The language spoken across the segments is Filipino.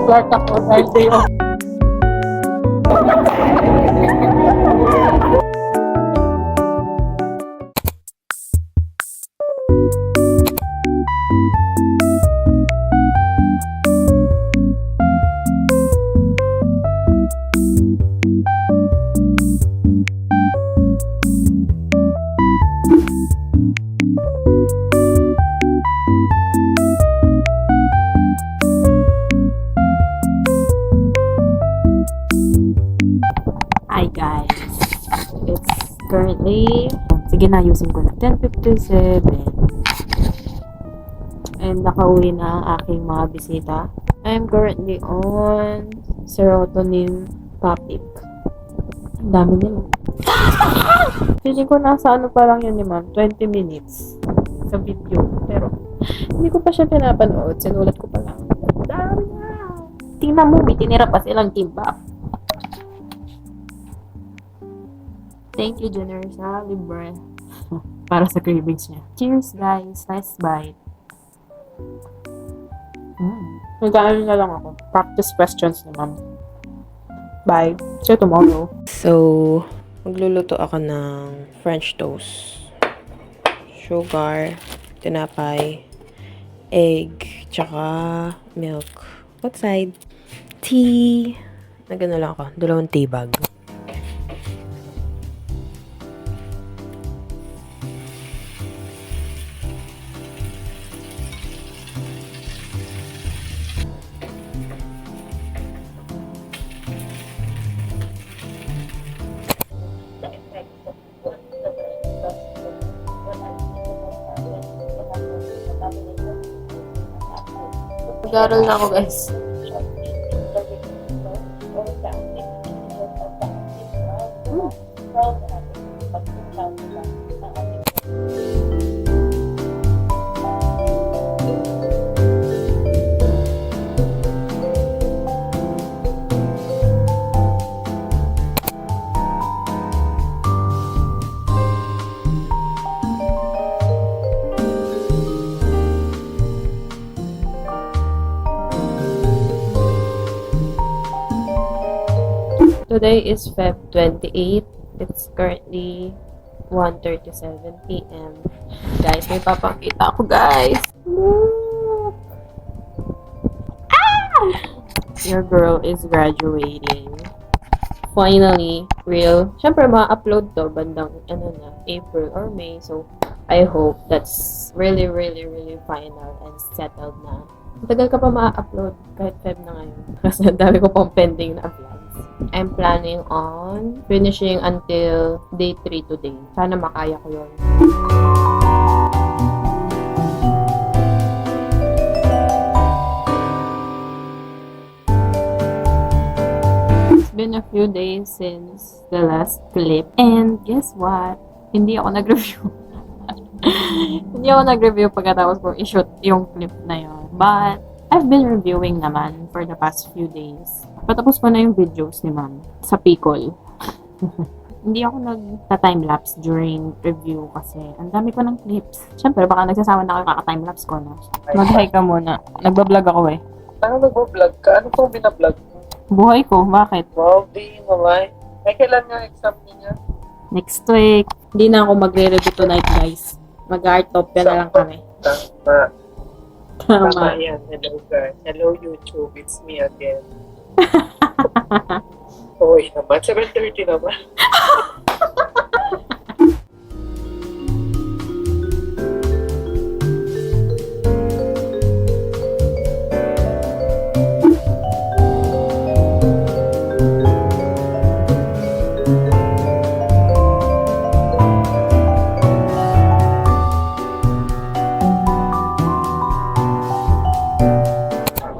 Mag-start ako dahil day off. Hi guys, it's currently, sige na, ayusin ko na, 10:57 and nakauwi na ang aking mga bisita. I'm currently on serotonin topic. Ang dami nila. Feeling ko nasa ano pa lang yun ni ma'am, 20 minutes sa video, pero hindi ko pa siya pinapanood, sinulat ko pa lang. Dami na! Tingnan mo, may tinira pa silang kimbap. Thank you, Jenner, sa libre. Para sa cravings niya. Cheers, guys. Nice bite. Nag-aaral na lang ako. Practice questions ni ma'am. Bye. See you tomorrow. So, magluluto ako ng French toast. Sugar, tinapay, egg, tsaka milk. What side? Tea. Nagano lang ako. 2 tea bag. Nag-aaral na ako, guys. Today is Feb 28. It's currently 1:37 p.m. Guys, may papakita ako, guys. Look! Ah! Your girl is graduating. Finally, real. Siyempre, ma-upload to bandang April or May. So, I hope that's really final and settled na. Matagal ka pa ma-upload kahit Feb na ngayon. Kasi ang dami ko pang pending na vlogs. I'm planning on finishing until day 3 today. Sana makaya ko yun. It's been a few days since the last clip. And guess what? Hindi ako nag-review. Hindi ako nag-review pagkatapos kong i-shoot yung clip na yun. But, I've been reviewing naman for the past few days. Patapos ko na yung videos ni ma'am sa Picol. Hindi ako nagta-timelapse during review kasi ang dami ko ng clips. Siyempre, baka nagsasawa na ako kaka-timelapse ko, no? Mag-hi ka muna. Nagbablog ako eh. Ano nagbablog ka? Ano pong binablog? Buhay ko, bakit? Wow, di naman. Ay, kailan nga exam niya? Next week. Hindi na ako magre-review tonight, guys. Mag-artopia na lang kami. Tama. Tama. Tama yan. Hello guys. Hello YouTube. It's me again. Uy naman. 7:30 naman.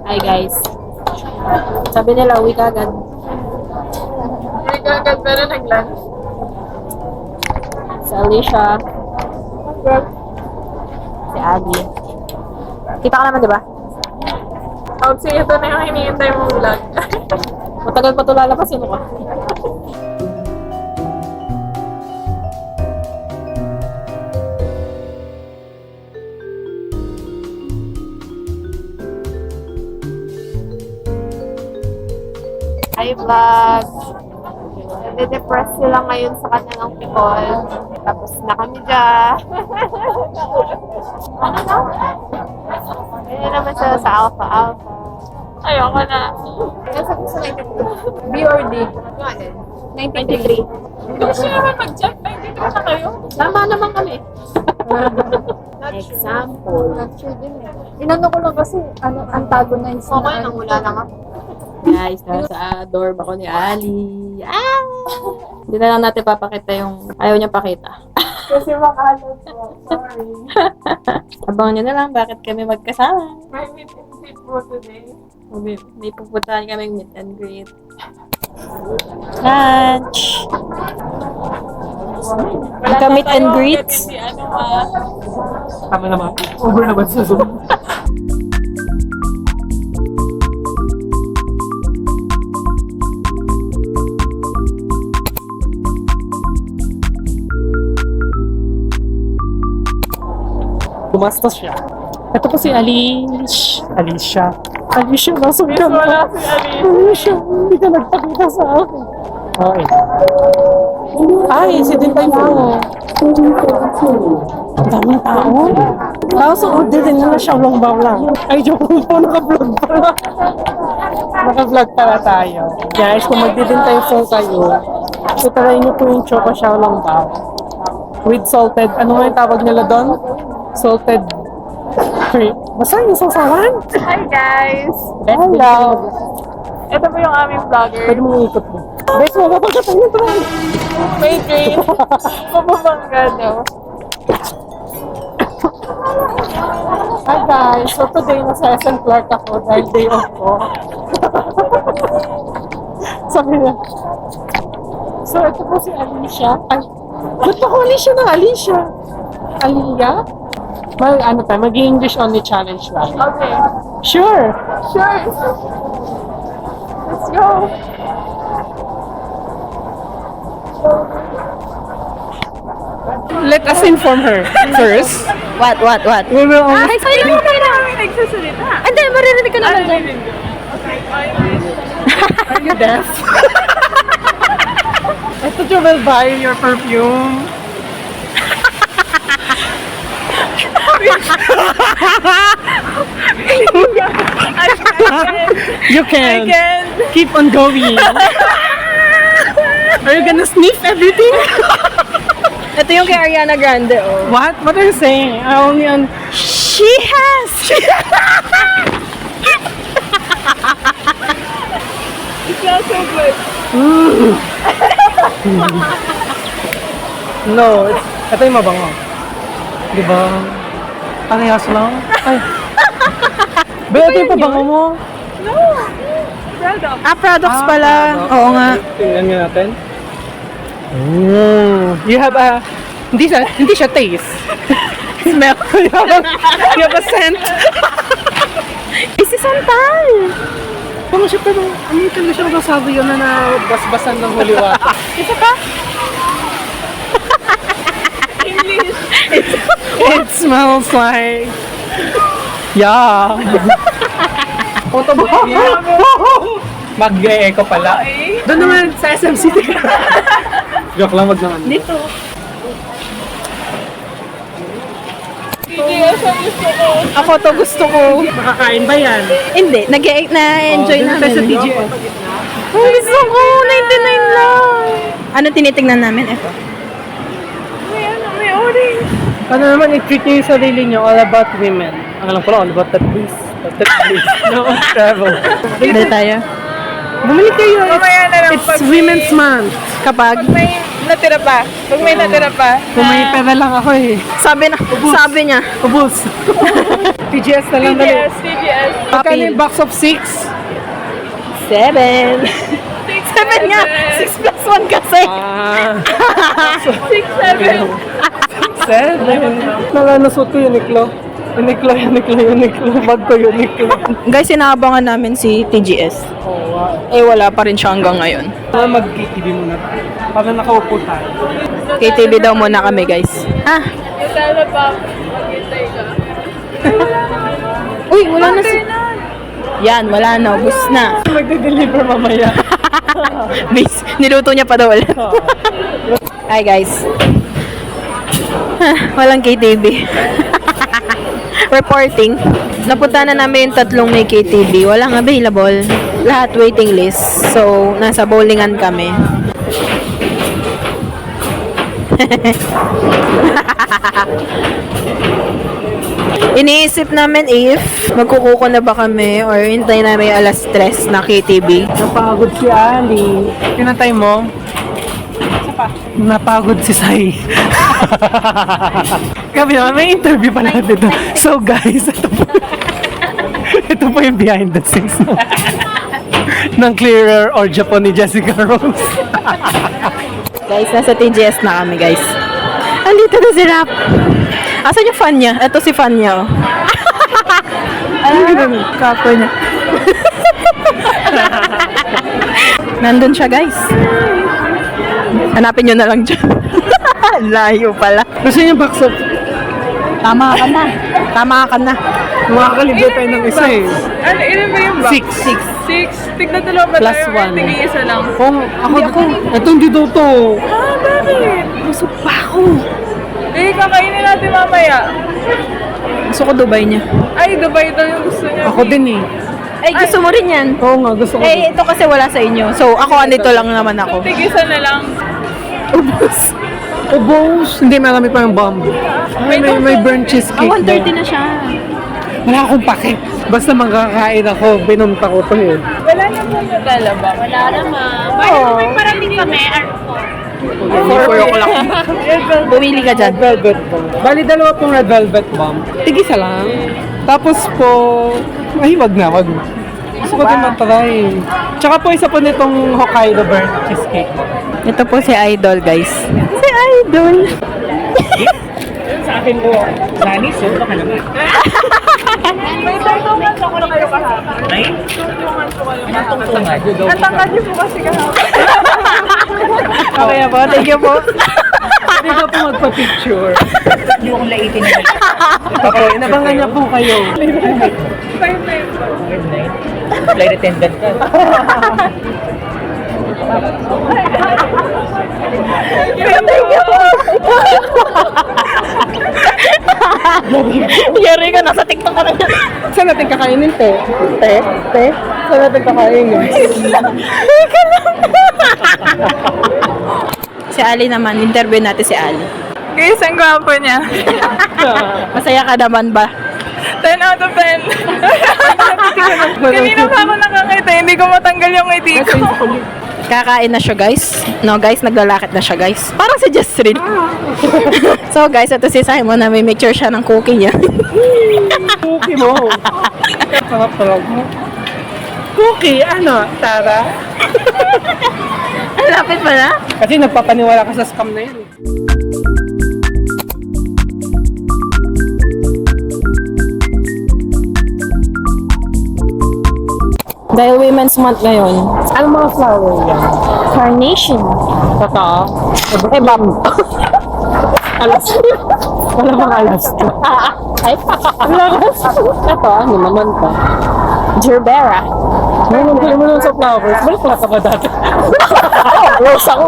Hi guys. Sabi nila, uwi ka agad. Uwi ka agad pero nag-lunch. Si Alicia. Si Abby. Kita ka naman, di ba? Oh, sige, ito na yung hinihintay mong vlog. Matagal pa ito lalapasin ko. Hi, vlog! Nade-depress sila ngayon sa kanilang pikol. Tapos na kami dyan. Ano na? Ganyan naman sila sa Alpha. Ayoko na. Nasa gusto 92. B or D? Yung alin? 93. Hindi siya naman mag-check. 93 na kayo. Tama naman kami. Example. Not sure din eh. Inano ko lang kasi, antagonize na. Okay, nang wala lang ako. Guys, nasa dorm ako ni Ali. Hindi na lang natin papakita yung ayaw niya pakita. Kasi makalat po. Sorry. Abangan niyo na lang bakit kami magkasama. May meet and greet po today. May pupuntahan kaming meet and greet. Lunch! Magka-meet and greet. Si ano ha? Tama naman. Over naman sa Zoom. Gumastos siya. Ito po si Alicia, nasa ka Wala na. si Ali. Alicia, hindi ka nagpakita sa akin. Okay. Ay, si Dintay mo. Ang daming tao. Tapos order din na siya long bao lang. Ay, joke po, naka-vlog pala. Naka-vlog pala tayo. Guys, kung magdidintay po kayo, try niyo po yung Choco Xiao Long Bao. With salted, ano nga yung tawag nila doon? Salted cream. Basta yung sasawan. Hi guys! Hello. Ito po yung aming vlogger. Pwede mo ikot mo. Bes, magpapagkatay nito lang. May green. Mapapangga daw. Hi guys, so today nasa SM Clark ako dahil day off ko. Sabi na. So ito po si Alicia. Ay, ba't ako Alicia na Alicia? Alia? Mag-English only challenge lang. Okay. Sure. Sure. Let's go. Let us inform her first. What? We will only... Ay, sorry naman. Kami nagsasalita. Hindi, maririnig ko naman. Okay, bye. Are you deaf? I thought you will buy your perfume. You can. Keep on going. Are you gonna sniff everything? Ito yung kay Ariana Grande, oh. What? What are you saying? I only on... She has! It smells so good. No, ito yung mabango. Di ba? Parehas lang. Ay. Ba, ito yung pabango mo? Product. Products pala. Oo nga. Tingnan nga natin. You have a... Hindi siya taste. Smell. You have a scent. Si Santal! Kung siya pero, ano yung siya masasabi yun na basbasan ng holy water? Isa pa? It smells like... Yeah. Photo ba? Mag-e-echo pala. Doon naman sa SM City. Joke lang, wag naman. Dito. TGS ang gusto ko. Ako to gusto ko. Makakain ba yan? Hindi, na-enjoy Doon tayo namin. sa TGS. Oh, gusto ko! 99 lang! Ano tinitingnan namin? Ito. May orange. Ano naman, i-treat niyo yung sarili niyo all about women. Ang alam ko lang, all about that please. That please. No, travel. Dito tayo. Bumili kayo. Mamaya na lang It's pag Women's Month. Kapag, may natira pa. Pag may natira pa. Kung may pera lang ako eh. sabi niya, Ubus. TGS na lang dali. TGS. Magkano yung box of 6? 7. 7 nga! 6 plus 1 kasi! Ah. 6, 7. 7. Nalanasot ko Uniqlo. Uniqlo. Bag ko Uniqlo. Guys, inaabangan namin si TGS. Oh, wow. Eh, wala pa rin siya hanggang ngayon. Mag-KTV muna tayo. Para nakaupo tayo. KTV daw muna kami, guys. Ah! Natala pa. Maghintay ka. Uy, wala na si... Yan, wala na. Ubus na. Magde-deliver mamaya. Bis, niluto niya pa daw ulit. Hi guys. Walang KTV. Reporting. Napunta na namin yung tatlong may KTV. Walang available. Lahat waiting list. So, nasa bowlingan kami. Iniisip namin if magkukuko na ba kami or hintay namin yung alas 3 na KTV. Napagod si Andy. Pinatay mo? Napagod si Sai. Kami naman, may interview pala dito. So guys, ito po yung behind the scenes ng Clearer or Japan ni Jessica Rose. Guys, nasa TGS na kami guys. Andito na si Rap. Asan yung fan niya? Ito si fan niya. Oh. Kapo niya. Nandun siya guys. Hanapin nyo na lang dyan. Layo pala. Kasi yung box of Tama ka na. Tama ka na. makakalibre tayo ng isa eh. Ano, ilan ba yung box? 6. 6. Tignan dalawa ba Plus tayo? one. Tignan isa lang. Oh, ako. Ito hindi daw to. Ah, bakit? Busog pa ako. Eh, kakainin natin mamaya. Gusto ko Dubai niya. Ay, Dubai daw yung gusto niya. Ako din eh. Ay, gusto mo rin yan. Oo nga, gusto ko. Eh, ito kasi wala sa inyo. So, ako andito lang naman ako. Tig-isa na lang. Ubus. Ubos. Hindi, marami pa yung bomb. Ay, may burnt cheesecake. 1:30 na siya. Wala akong pake. Basta magkakain ako, binunta ko to eh. Wala na po naglalaba. Wala naman. Oo. Parang din kami. 4 o'clock. Bumili ka dyan. Red velvet bomb. Bali, dalawa pong red velvet bomb. Tig-isa lang. Tapos po, ay, wag na. Gusto ko din matry. Tsaka po isa po nitong Hokkaido burnt cheesecake. Ito po si Idol, guys. Si Idol. Sa akin po, Nani, so baka naman. May tungtungan ko na kayo kahapon. Ay? Tungtungan ko kayo kahapon. Tungtungan. Natangkad niyo po kasi kahapon. Okay po, thank you po. Hindi ba po magpa-picture? Hindi ko kung laitin na Opo, inabangan niya po kayo. 5 na yun. flight attendant ka. Yari ka, nasa TikTok ka na yan. Saan natin kakainin, te? Te? Saan natin kakainin? Si Ali naman, interview natin si Ali. Guys, ang gwapo niya. Masaya ka naman ba? 10 out of 10. Kanina pa ako nakakita, hindi ko matanggal yung ngiti ko. Kakain na siya, guys. No, guys, naglalakit na siya, guys. Parang si Jasrin. So, guys, ito si Simon na may make sure siya ng cooking niya. Cookie mo. Sarap talaga. Cookie, ano? Tara? Ang lapit pa na? Kasi nagpapaniwala ka sa scam na yun. Dahil Women's Month ngayon. Ano mga flower yan? Carnation. Totoo? Eh, bam. Alas. Wala bang alas to? Ay, alas. Ito, ano naman to? Gerbera. Ngayon, pili mo lang sa flowers. Balik pala ka ba dati? Rose ako.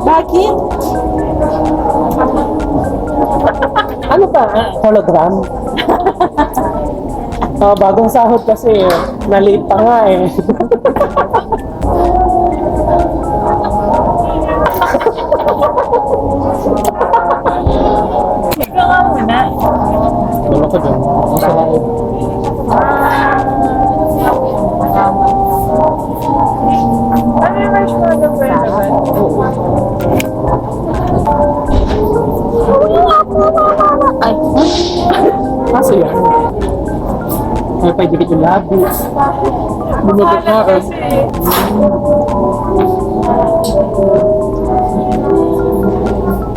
Bakit? Ano pa? Hologram? Bagong sahod kasi na-late pa nga eh. Ikaw nga muna. Wala ko dun. Masarap. Ano yung marshmallow ba yun naman? Ay, kaso yan. May paidikit yung labis. Bumukot na ako.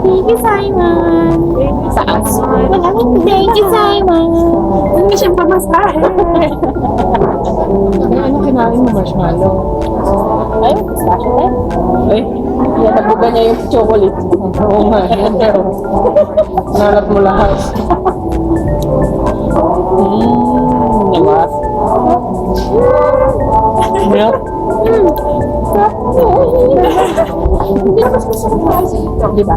Thank you, Simon. Saan? Thank you, Simon. Hindi siya pamasahe. Ano kinain mo, marshmallow? Ay, gusto Eh, yan, nabuga niya yung chocolate. Oo nga, yan pero. Nalat mo lahat. Diba? Milk? Diba?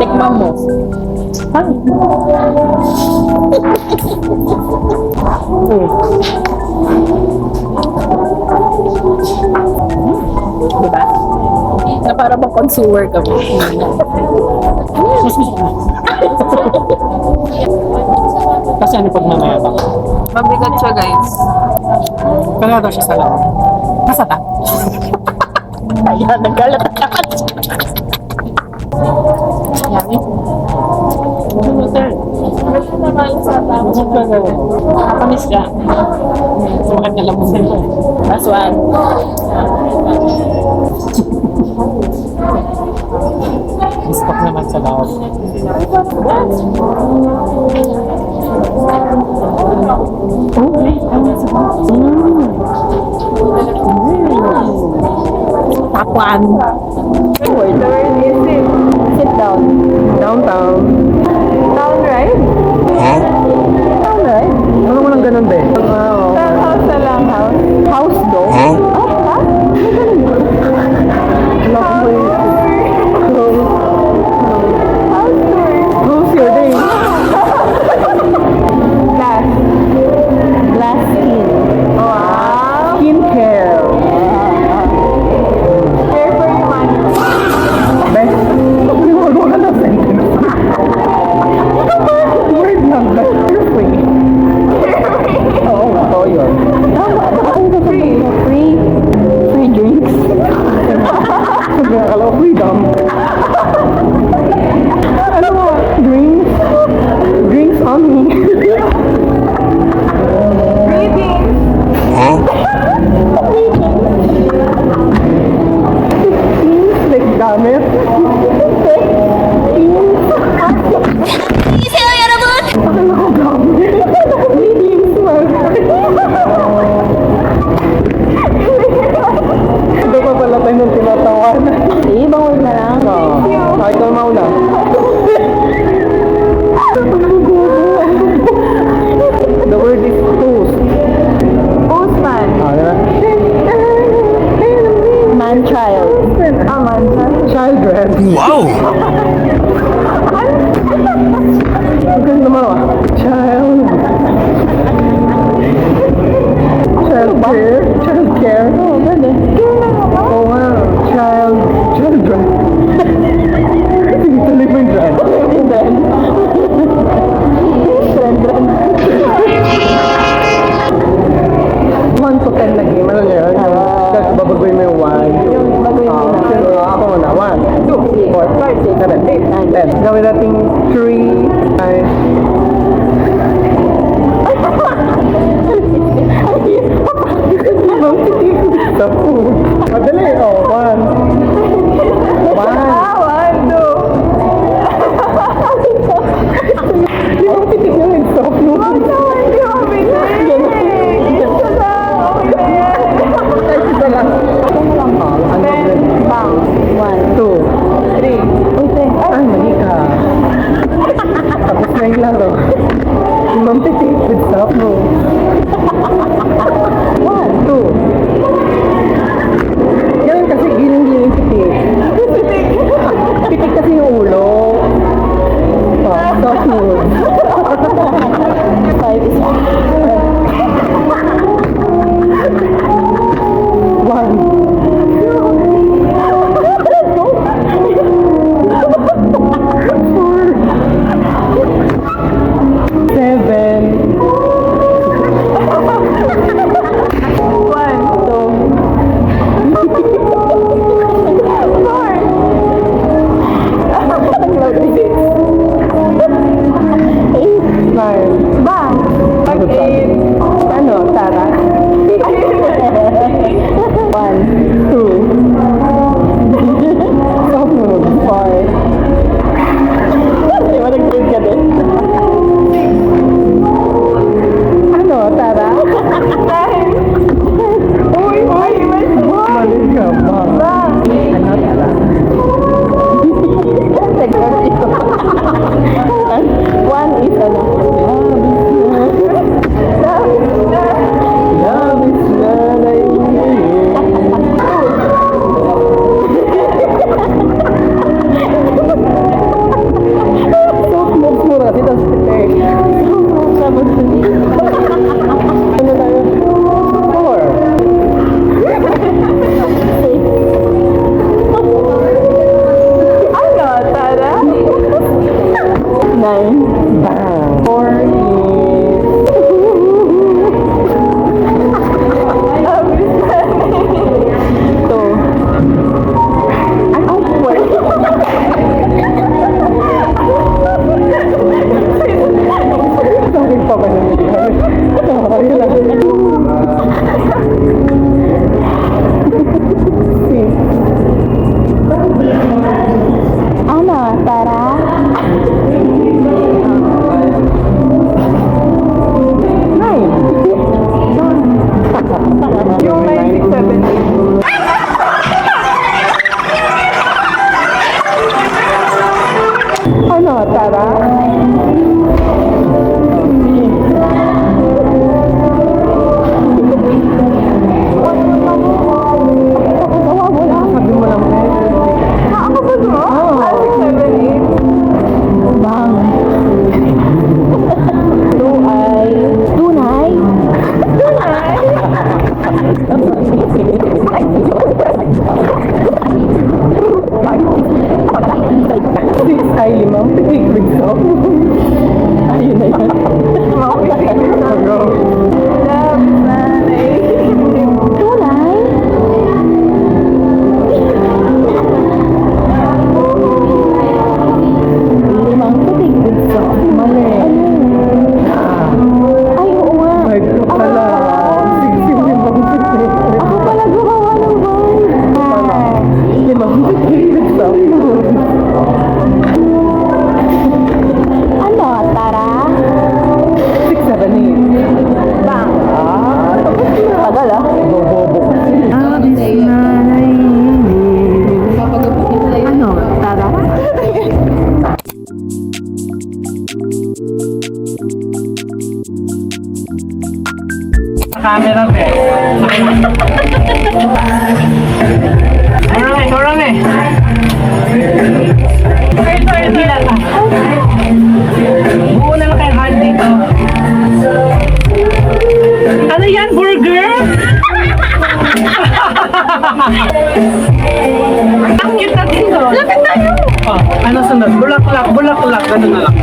Tikman mo. Diba? Na para bang consumer ka mo. Kasi ano pag mamayabang? Mabigat siya, guys. Kaya daw siya sa loob. Masata. Ayan, naggalat at lakat. Yummy. Kapanis ka. Sumakit na lang mo sa'yo. Last one. Biskop naman sa loob. Takwan. Sit down. Downtown. Down, right? Down, right? Ano mo nang ganun ba eh? House na lang, house. House do? Oh, ha? Who's your day? Glass. Glass skin. Wow. Skincare. Care for your money. Best. Wala ka na sentence. Word lang. Free. Oo nga, oo yun. Free. Free. Free drinks. Nakakala ko freedom. Ano mo? Drinks? Drinks on me. Greetings. Like gamit. Akala ko gamit. Ito pa pala tayo nung tinatawan. Sige, bawal na lang. Kahit ikaw mauna. The word is toast. Postman. Diba? Man-child. Children. Wow! Ang ganda naman ah. Child. Child care. Child care. Oo, ganda. Oo nga. Children. Sige, tuloy mo yung dyan. One to 10 na game. Ano yun? Tapos babagoy mo yung 1. Ako muna. 1, 2, 4, 5, 6, 7, 8, 9, 10. Gawin natin 3, 5. Madali. Oh, 1. 1. Di ba pitik na yung stop mo? Isa lang. Bang. 2, 3. Ay, mali ka. Tapos na yung laro. Limang pitik with stop mo. 1, 2. Ganun kasi giling-giling pitik. Pitik kasi yung ulo. Oh, stop mo. 5 is 9. Bang. Ano, Tara? 1, 2. Stop mo. 5. Di ba nag-grade ka din? Ano, Tara? 9. Uy, mali ka. Tara. Sabi mo lang, Ako ba ito? Oo. 6, 7, 8. Bang. Tunay. Ay, limang pitik bigso. Ayun na yan. Limang pitik bigso. Tunay. Limang putik bigso. Mali. Ay, oo nga. Ay, ito pala. Sigsig limang pitik. Ako pala gumawa ng bang. Limang pitik bigso. Ano, Tara? 6, 7, 8. Bang. Tagal ah. Bobobo. Ano, Tara? Camera pe. Orang eh. Ito lang. Buo na lang kayo hand dito. Ano yan, burger? Ang cute natin doon. Lapit tayo. Oh, ano sunod? Bulaklak, bulaklak. Ganun na lang.